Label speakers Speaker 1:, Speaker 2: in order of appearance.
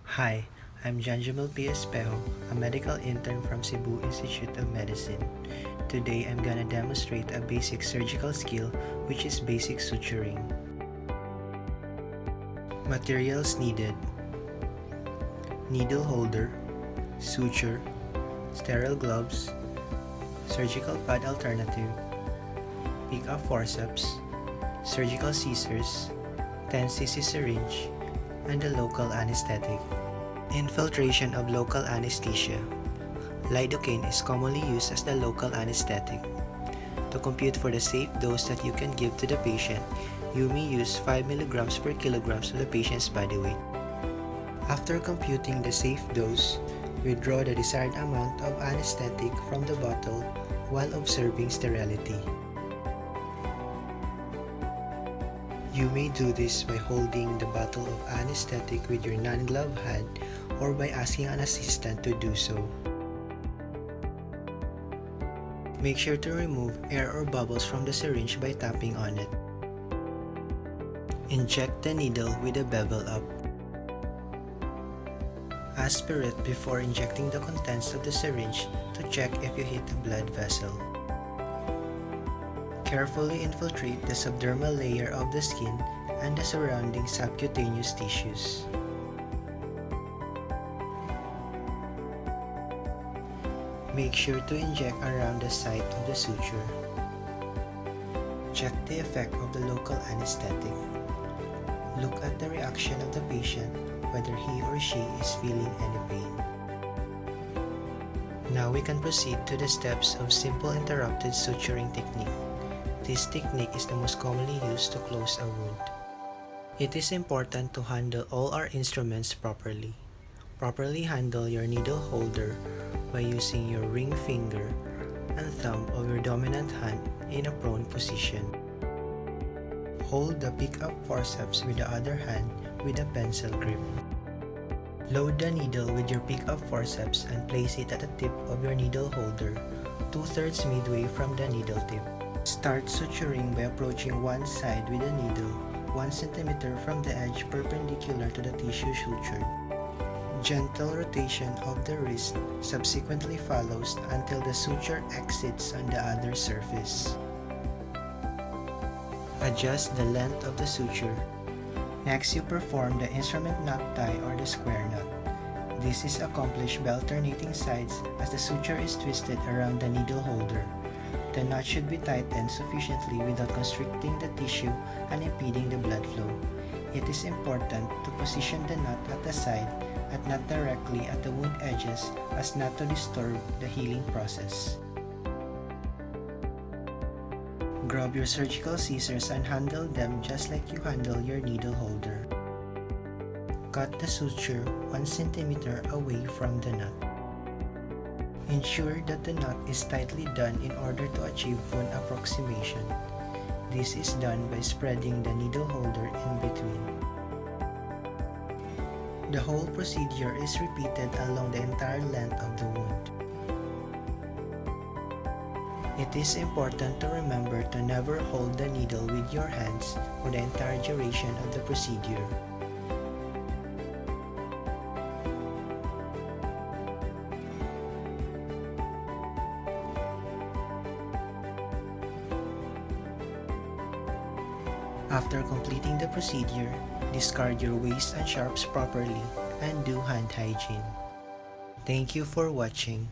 Speaker 1: Hi, I'm Janjamil P. Espejo, a medical intern from Cebu Institute of Medicine. Today I'm gonna demonstrate a basic surgical skill, which is basic suturing. Materials needed: needle holder, suture, sterile gloves, surgical pad alternative, pick-up forceps, surgical scissors, 10cc syringe, and a local anesthetic. Infiltration of local anesthesia. Lidocaine is commonly used as the local anesthetic. To compute for the safe dose that you can give to the patient, you may use 5 mg per kg of the patient's body weight. After computing the safe dose, withdraw the desired amount of anesthetic from the bottle while observing sterility. You may do this by holding the bottle of anesthetic with your non-glove hand or by asking an assistant to do so. Make sure to remove air or bubbles from the syringe by tapping on it. Inject the needle with the bevel up. Aspirate before injecting the contents of the syringe to check if you hit a blood vessel. Carefully infiltrate the subdermal layer of the skin and the surrounding subcutaneous tissues. Make sure to inject around the site of the suture. Check the effect of the local anesthetic. Look at the reaction of the patient, whether he or she is feeling any pain. Now we can proceed to the steps of simple interrupted suturing technique. This technique is the most commonly used to close a wound. It is important to handle all our instruments properly. Properly handle your needle holder by using your ring finger and thumb of your dominant hand in a prone position. Hold the pick-up forceps with the other hand with a pencil grip. Load the needle with your pick-up forceps and place it at the tip of your needle holder, 2/3 midway from the needle tip. Start suturing by approaching one side with the needle 1 cm from the edge perpendicular to the tissue sutured. Gentle rotation of the wrist subsequently follows until the suture exits on the other surface. Adjust the length of the suture. Next, you perform the instrument knot tie or the square knot. This is accomplished by alternating sides as the suture is twisted around the needle holder. The knot should be tightened sufficiently without constricting the tissue and impeding the blood flow. It is important to position the knot at the side and not directly at the wound edges as not to disturb the healing process. Grab your surgical scissors and handle them just like you handle your needle holder. Cut the suture 1 cm away from the knot. Ensure that the knot is tightly done in order to achieve wound approximation. This is done by spreading the needle holder in between. The whole procedure is repeated along the entire length of the wound. It is important to remember to never hold the needle with your hands for the entire duration of the procedure. After completing the procedure, discard your waste and sharps properly and do hand hygiene. Thank you for watching.